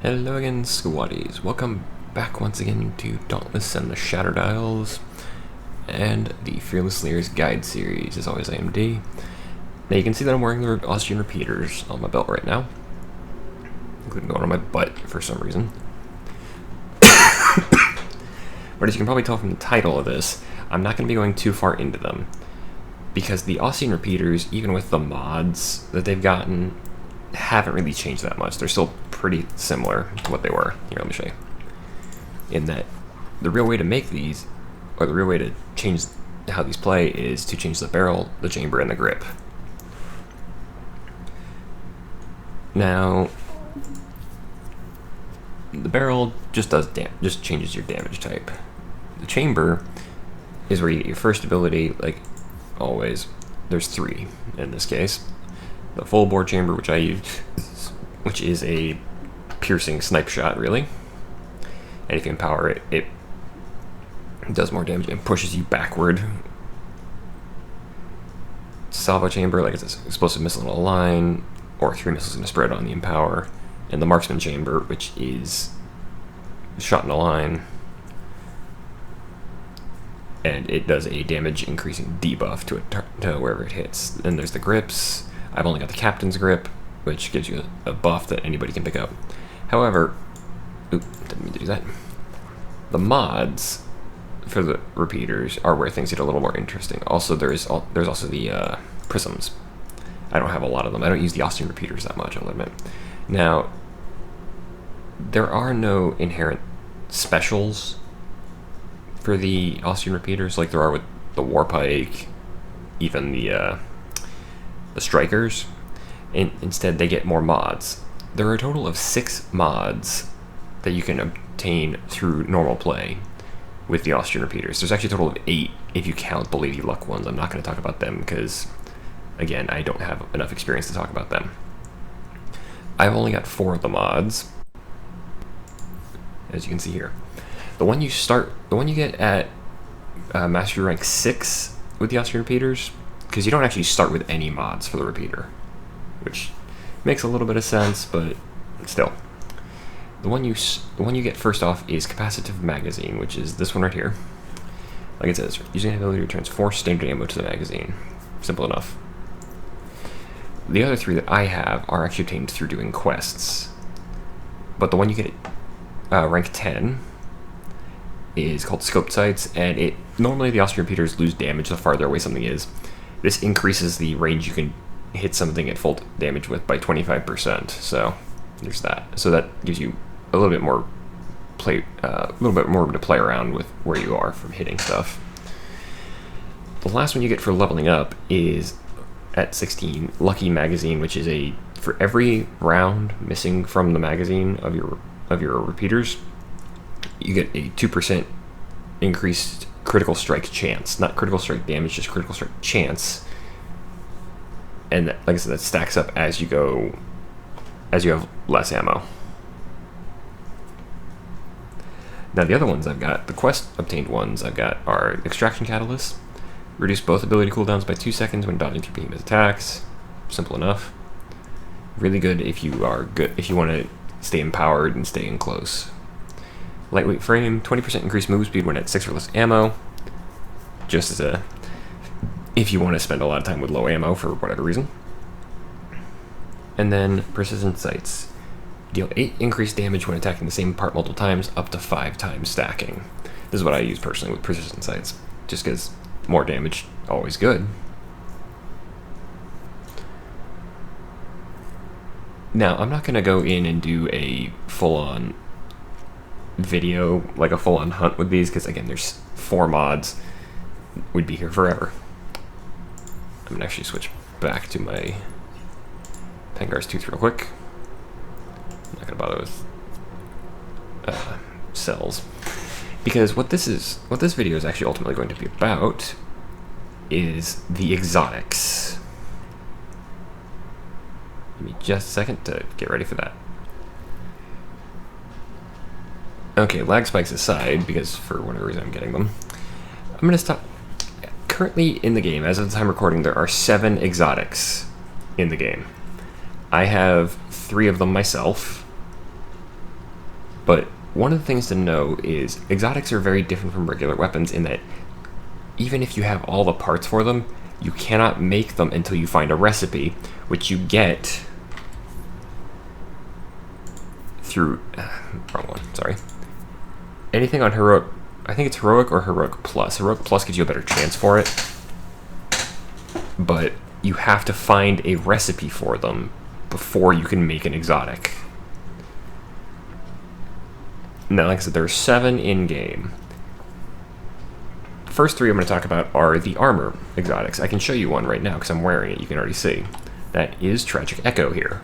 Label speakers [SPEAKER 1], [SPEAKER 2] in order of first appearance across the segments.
[SPEAKER 1] Hello again, squaddies. Welcome back once again to Dauntless and the Shattered Isles and the Fearless Slayer's Guide series. As always, I am D. Now you can see that I'm wearing the Austrian repeaters on my belt right now, including going on my butt for some reason. But as you can probably tell from the title of this, I'm not going to be going too far into them, because the Austrian repeaters, even with the mods that they've gotten, haven't really changed that much. They're still pretty similar to what they were. Here, let me show you. In that, the real way to make these, or the real way to change how these play, is to change the barrel, the chamber, and the grip. Now, the barrel just changes your damage type. The chamber is where you get your first ability, like always. There's three in this case. The full bore chamber, which I use, which is a piercing snipe shot, really. And if you empower it, it does more damage and pushes you backward. Salvo chamber, like it's an explosive missile in a line, or 3 missiles in a spread on the empower. And the marksman chamber, which is shot in a line, and it does a damage increasing debuff to wherever it hits. Then there's the grips. I've only got the captain's grip, which gives you a buff that anybody can pick up. However, didn't mean to do that. The mods for the repeaters are where things get a little more interesting. Also, there's also the prisms. I don't have a lot of them. I don't use the Austrian repeaters that much, I'll admit. Now, there are no inherent specials for the Austrian repeaters like there are with the Warpike, even the strikers. Instead, they get more mods. There are a total of 6 mods that you can obtain through normal play with the Austrian repeaters. There's actually a total of 8 if you count the Lady Luck ones. I'm not going to talk about them because, again, I don't have enough experience to talk about them. I've only got 4 of the mods, as you can see here. The one you get at Mastery Rank 6 with the Austrian repeaters, because you don't actually start with any mods for the repeater, which makes a little bit of sense, but still. The one you get first off is Capacitive Magazine, which is this one right here. Like it says, using an ability returns 4 standard ammo to the magazine. Simple enough. The other 3 that I have are actually obtained through doing quests. But the one you get at rank 10 is called Scoped Sights, and normally the Austrian repeaters lose damage the farther away something is. This increases the range you can hit something at full damage with by 25%. So there's that. So that gives you a little bit more room to play around with where you are from hitting stuff. The last one you get for leveling up is at 16, Lucky Magazine, which is for every round missing from the magazine of your repeaters, you get a 2% increased critical strike chance. Not critical strike damage, just critical strike chance. And like I said, that stacks up as you have less ammo. Now the other ones I've got, the quest obtained ones I've got, are Extraction Catalyst. Reduce both ability cooldowns by 2 seconds when dodging through beam attacks. Simple enough. Really good if you want to stay empowered and stay in close. Lightweight frame, 20% increased move speed when at 6 or less ammo. Just as if you want to spend a lot of time with low ammo for whatever reason. And then Precision Sights. Deal 8 increased damage when attacking the same part multiple times, up to 5 times stacking. This is what I use personally with Precision Sights, just because more damage, always good. Now, I'm not going to go in and do a full-on video, like a full-on hunt with these, because again, there's 4 mods. We'd be here forever. I'm going to actually switch back to my Pengar's Tooth real quick. I'm not going to bother with cells. Because what this video is actually ultimately going to be about is the exotics. Give me just a second to get ready for that. Okay, lag spikes aside, because for whatever reason I'm getting them, I'm going to stop. Currently in the game, as of the time recording, there are 7 exotics in the game. I have 3 of them myself, But one of the things to know is exotics are very different from regular weapons in that even if you have all the parts for them, you cannot make them until you find a recipe, which you get through... wrong one, sorry. Anything on Heroic... I think it's Heroic or Heroic Plus. Heroic Plus gives you a better chance for it. But you have to find a recipe for them before you can make an exotic. Now, like I said, there are 7 in-game. The first 3 I'm going to talk about are the armor exotics. I can show you one right now because I'm wearing it. You can already see. That is Tragic Echo here.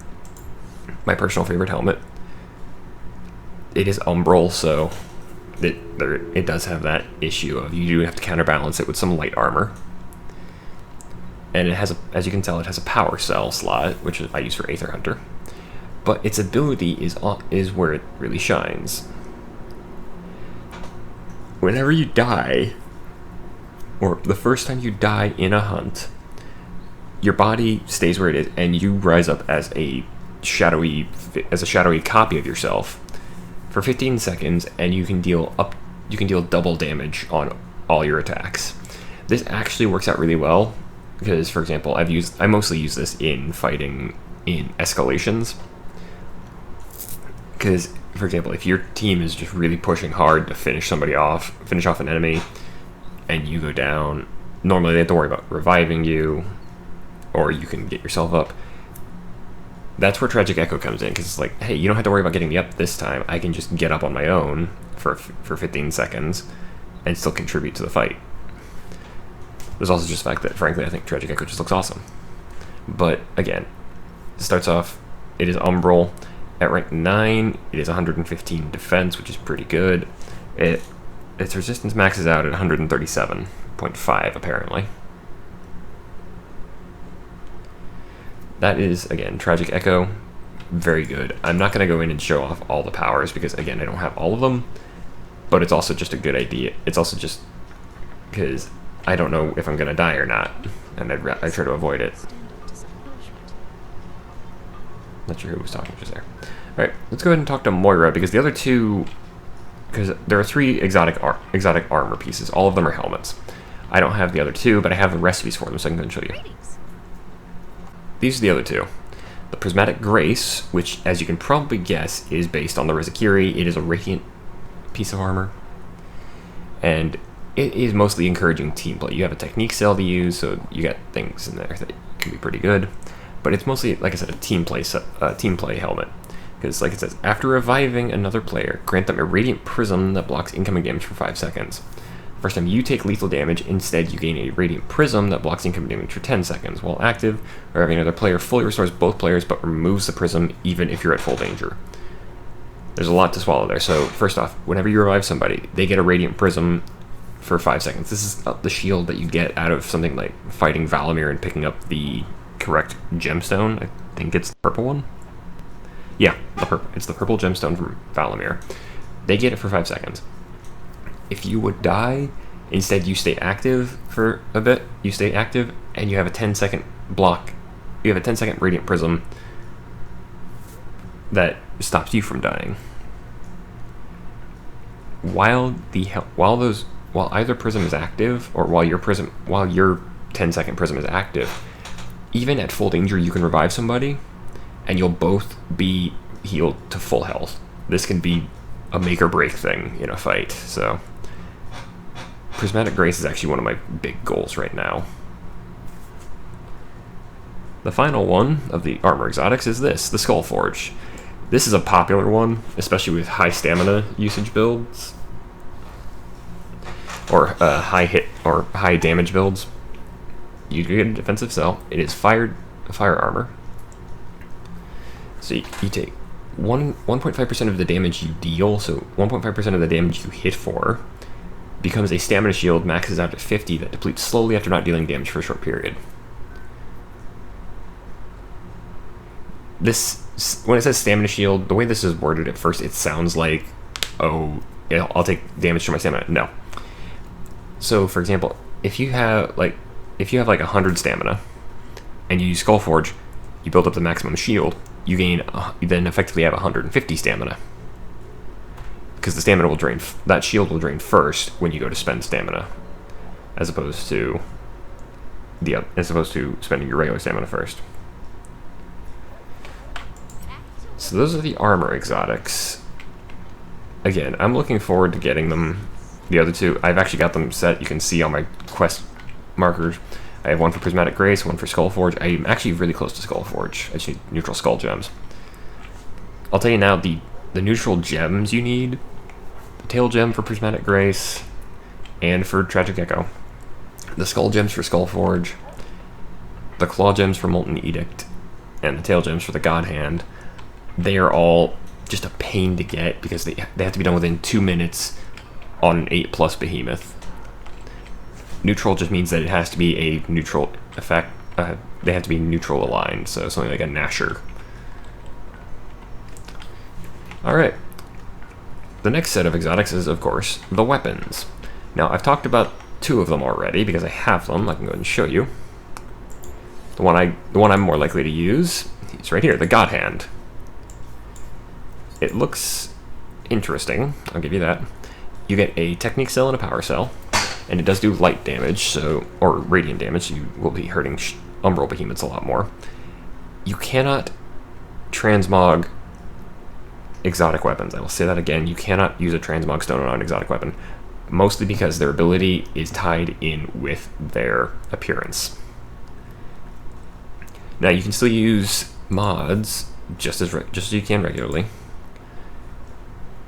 [SPEAKER 1] My personal favorite helmet. It is umbral, so it does have that issue of you do have to counterbalance it with some light armor. And it has, as you can tell, it has a power cell slot, which I use for Aether Hunter. But its ability is where it really shines. Whenever you die, or the first time you die in a hunt, your body stays where it is, and you rise up as a shadowy copy of yourself for 15 seconds, and you can deal double damage on all your attacks. This actually works out really well. Because, for example, I mostly use this in fighting in escalations. Because, for example, if your team is just really pushing hard to finish off an enemy, and you go down, normally they have to worry about reviving you, or you can get yourself up. That's where Tragic Echo comes in, because it's like, hey, you don't have to worry about getting me up this time. I can just get up on my own for 15 seconds and still contribute to the fight. There's also just the fact that, frankly, I think Tragic Echo just looks awesome. But, again, it starts off, it is Umbral. At rank 9, it is 115 defense, which is pretty good. Its resistance maxes out at 137.5, apparently. That is, again, Tragic Echo. Very good. I'm not going to go in and show off all the powers, because, again, I don't have all of them. But it's also just a good idea. It's also just because I don't know if I'm going to die or not, and I try to avoid it. Not sure who was talking just there. Alright, let's go ahead and talk to Moira, because the other two... Because there are 3 exotic armor pieces. All of them are helmets. I don't have the other 2, but I have the recipes for them, so I can go and show you. These are the other 2. The Prismatic Grace, which, as you can probably guess, is based on the Rizikiri. It is a radiant piece of armor. And it is mostly encouraging team play. You have a technique cell to use, so you got things in there that can be pretty good. But it's mostly, like I said, a team play helmet. Because, like it says, after reviving another player, grant them a Radiant Prism that blocks incoming damage for 5 seconds. First time you take lethal damage, instead you gain a Radiant Prism that blocks incoming damage for 10 seconds. While active, reviving another player fully restores both players, but removes the prism even if you're at full danger. There's a lot to swallow there. So, first off, whenever you revive somebody, they get a Radiant Prism for 5 seconds. This is the shield that you get out of something like fighting Valamir and picking up the correct gemstone. I think it's the purple one. Yeah, it's the purple gemstone from Valamir. They get it for 5 seconds. If you would die, instead you stay active for a bit. You stay active, and you have a 10-second block. You have a 10-second Radiant Prism that stops you from dying. While either prism is active, or while your 10-second prism is active, even at full danger, you can revive somebody, and you'll both be healed to full health. This can be a make or break thing in a fight. So, Prismatic Grace is actually one of my big goals right now. The final one of the armor exotics is this, the Skullforge. This is a popular one, especially with high stamina usage builds, or high hit or high damage builds. You get a defensive cell. It is fire armor. So you take 1.5% of the damage you deal, so 1.5% of the damage you hit for becomes a stamina shield, maxes out at 50, that depletes slowly after not dealing damage for a short period. This, when it says stamina shield, the way this is worded at first, it sounds like, oh, I'll take damage from my stamina. No. So, for example, if you have like 100 stamina, and you use Skullforge, you build up the maximum shield, you then effectively have 150 stamina. because the stamina will drain, that shield will drain first when you go to spend stamina, as opposed to spending your regular stamina first. So those are the armor exotics. Again, I'm looking forward to getting them. The other two, I've actually got them set. You can see on my quest markers. I have one for Prismatic Grace, one for Skullforge. I'm actually really close to Skullforge. I just need neutral skull gems. I'll tell you now, the neutral gems you need, the tail gem for Prismatic Grace, and for Tragic Echo, the skull gems for Skullforge, the claw gems for Molten Edict, and the tail gems for the God Hand, they are all just a pain to get because they have to be done within 2 minutes on an 8+ behemoth. Neutral just means that it has to be a neutral effect. They have to be neutral aligned, so something like a Nasher. Alright. The next set of exotics is, of course, the weapons. Now, I've talked about 2 of them already because I have them. I can go ahead and show you. The one I'm more likely to use is right here, the God Hand. It looks interesting, I'll give you that. You get a Technique Cell and a Power Cell, and it does do light damage, or radiant damage, so you will be hurting Umbral Behemoths a lot more. You cannot transmog exotic weapons. I will say that again, you cannot use a transmog stone on an exotic weapon, mostly because their ability is tied in with their appearance. Now, you can still use mods just as you can regularly,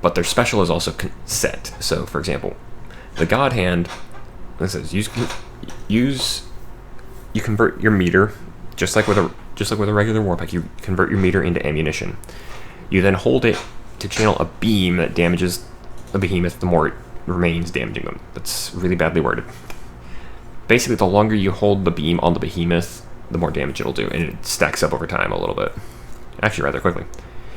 [SPEAKER 1] but their special is also set. So, for example, the God Hand, it says you convert your meter just like with a regular warpike. You convert your meter into ammunition. You then hold it to channel a beam that damages a behemoth. The more it remains damaging them. That's really badly worded. Basically, the longer you hold the beam on the behemoth, the more damage it'll do, and it stacks up over time a little bit. Actually, rather quickly.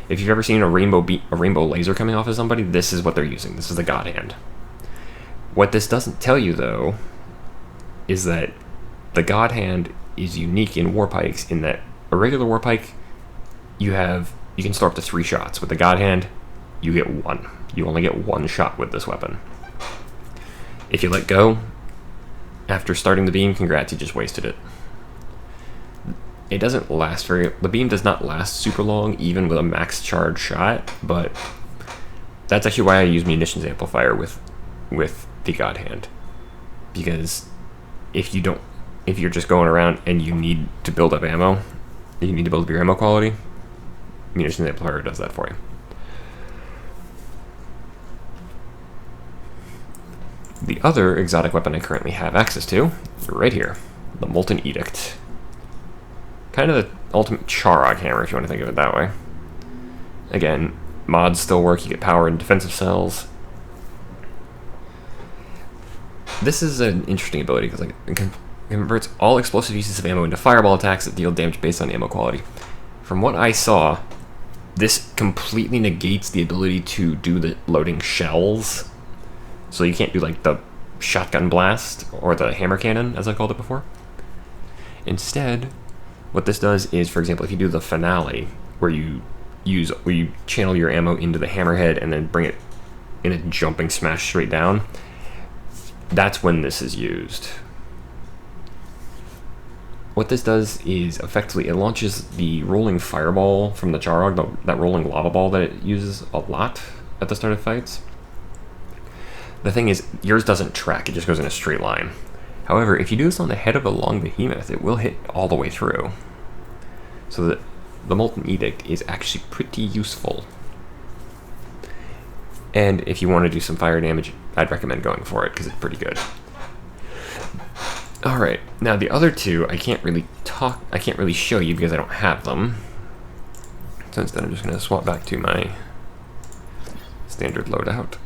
[SPEAKER 1] If you've ever seen a rainbow laser coming off of somebody, this is what they're using. This is the God Hand. What this doesn't tell you, though, is that the God Hand is unique in warpikes in that a regular warpike, you can store up to 3 shots. With the God Hand, you get 1. You only get 1 shot with this weapon. If you let go after starting the beam, congrats, you just wasted it. It doesn't last the beam does not last super long, even with a max charge shot, but that's actually why I use Munitions Amplifier with the God Hand. Because if you're just going around and you need to build up ammo, you need to build up your ammo quality, Munitions Amplifier does that for you. The other exotic weapon I currently have access to, right here, the Molten Edict. Kind of the ultimate Charog hammer, if you want to think of it that way. Again, mods still work. You get power and defensive cells. This is an interesting ability because it converts all explosive uses of ammo into fireball attacks that deal damage based on ammo quality. From what I saw, this completely negates the ability to do the loading shells. So you can't do like the shotgun blast or the hammer cannon, as I called it before. Instead, what this does is, for example, if you do the finale, where you channel your ammo into the hammerhead and then bring it in a jumping smash straight down, that's when this is used. What this does is, effectively, it launches the rolling fireball from the Charog, that rolling lava ball that it uses a lot at the start of fights. The thing is, yours doesn't track, it just goes in a straight line. However, if you do this on the head of a long behemoth, it will hit all the way through. So the Molten Edict is actually pretty useful. And if you want to do some fire damage, I'd recommend going for it, because it's pretty good. Alright, now the other 2, I can't really show you because I don't have them. So instead I'm just going to swap back to my standard loadout.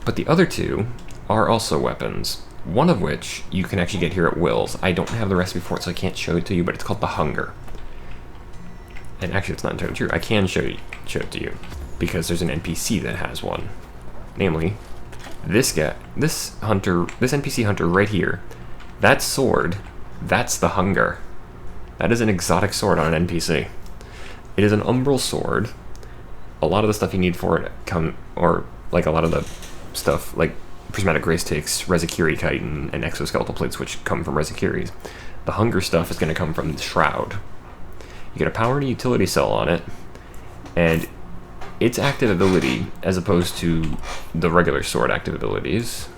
[SPEAKER 1] But the other 2 are also weapons. One of which you can actually get here at Will's. I don't have the recipe for it, so I can't show it to you, but it's called the Hunger. And actually, it's not entirely true. I can show it to you, because there's an NPC that has one. Namely, this NPC hunter right here. That sword, that's the Hunger. That is an exotic sword on an NPC. It is an umbral sword a lot of the stuff you need for it or like a lot of the stuff like prismatic grace takes Rezakiri chitin and exoskeletal plates, which come from Rezakiris. The hunger stuff is going to come from the shroud. You get a power and a utility cell on it, and its active ability, as opposed to the regular sword active abilities.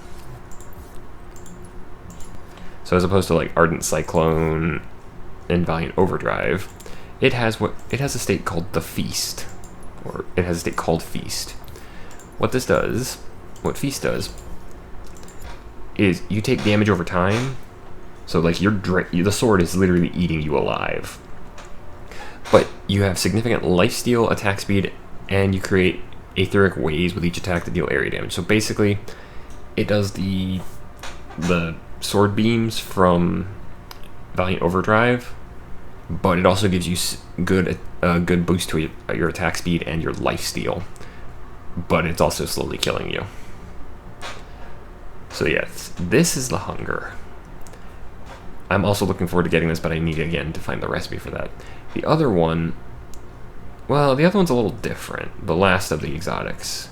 [SPEAKER 1] So as opposed to like Ardent Cyclone and Valiant Overdrive, it has a state called the Feast, or it has a state called Feast. What Feast does, is you take damage over time. So like the sword is literally eating you alive, but you have significant lifesteal, attack speed, and you create etheric waves with each attack to deal area damage. So basically, it does the sword beams from Valiant Overdrive, but it also gives you a good boost to your attack speed and your lifesteal. But it's also slowly killing you. So yes, this is the hunger. I'm also looking forward to getting this, but I need again to find the recipe for that. The other one, well, the other one's a little different. The last of the exotics,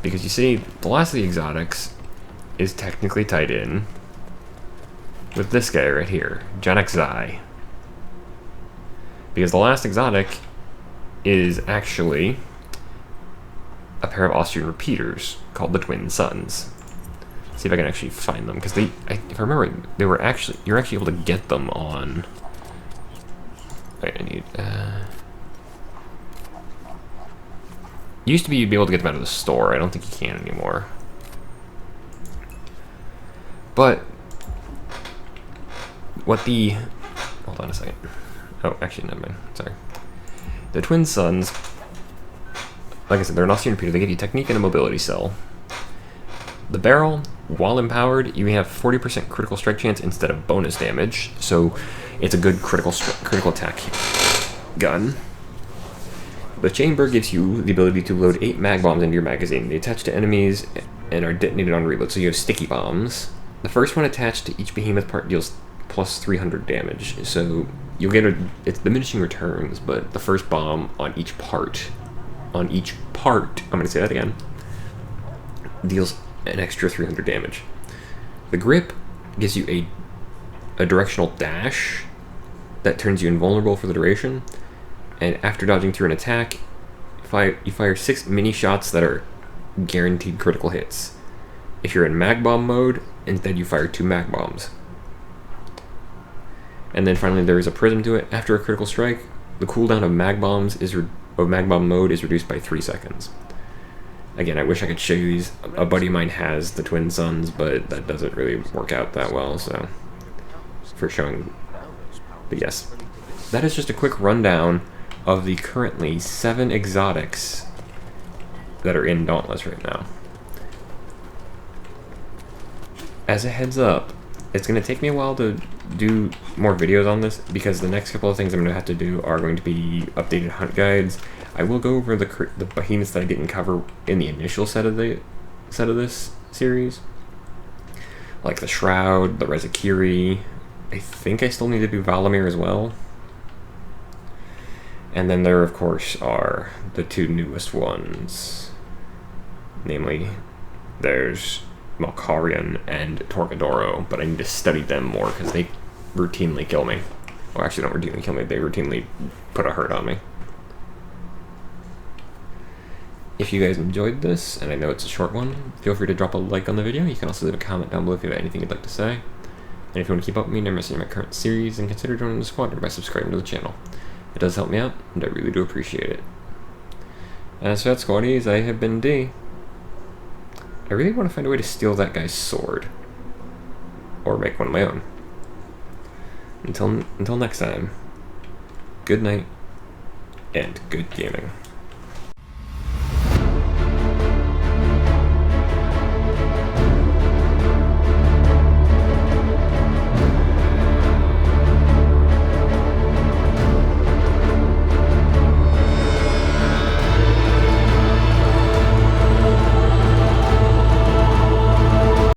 [SPEAKER 1] because you see, the last of the exotics is technically tied in with this guy right here, Janek Zai. Because the last exotic is actually a pair of Austrian repeaters called the Twin Suns. See if I can actually find them, because if I remember, you're actually able to get them on. Wait, I need. Used to be you'd be able to get them out of the store. I don't think you can anymore. But hold on a second. Oh, actually, never mind. Sorry. The Twin Suns, like I said, they're an Austrian repeater. They give you technique and a mobility cell. The barrel, while empowered, you have 40% critical strike chance instead of bonus damage, so it's a good critical attack gun. The chamber gives you the ability to load 8 mag bombs into your magazine. They attach to enemies and are detonated on reload, so you have sticky bombs. The first one attached to each behemoth part deals plus 300 damage, so you'll get it's diminishing returns, but the first bomb on each part, I'm going to say that again, deals an extra 300 damage. The grip gives you a directional dash that turns you invulnerable for the duration, and after dodging through an attack, you fire 6 mini shots that are guaranteed critical hits. If you're in mag bomb mode, instead you fire 2 mag bombs. And then finally there is a prism to it. After a critical strike, the cooldown of mag bomb mode is reduced by 3 seconds. Again, I wish I could show you these. A buddy of mine has the Twin Suns, but that doesn't really work out that well, so for showing. But yes, that is just a quick rundown of the currently 7 exotics that are in Dauntless right now. As a heads up, it's going to take me a while to do more videos on this, because the next couple of things I'm going to have to do are going to be updated hunt guides. I will go over the behemoths that I didn't cover in the initial set of this series, like the Shroud, the Rezakiri. I think I still need to do Valamir as well. And then there, of course, are the 2 newest ones. Namely, there's Malkarian and Torquedoro, but I need to study them more because they routinely kill me. Well, actually, don't routinely kill me, they routinely put a hurt on me. If you guys enjoyed this, and I know it's a short one, feel free to drop a like on the video. You can also leave a comment down below if you have anything you'd like to say. And if you want to keep up with me, never missing my current series, and consider joining the squadron by subscribing to the channel. It does help me out, and I really do appreciate it. As for that, squaddies, I have been D. I really want to find a way to steal that guy's sword. Or make one of my own. Until next time, good night, and good gaming.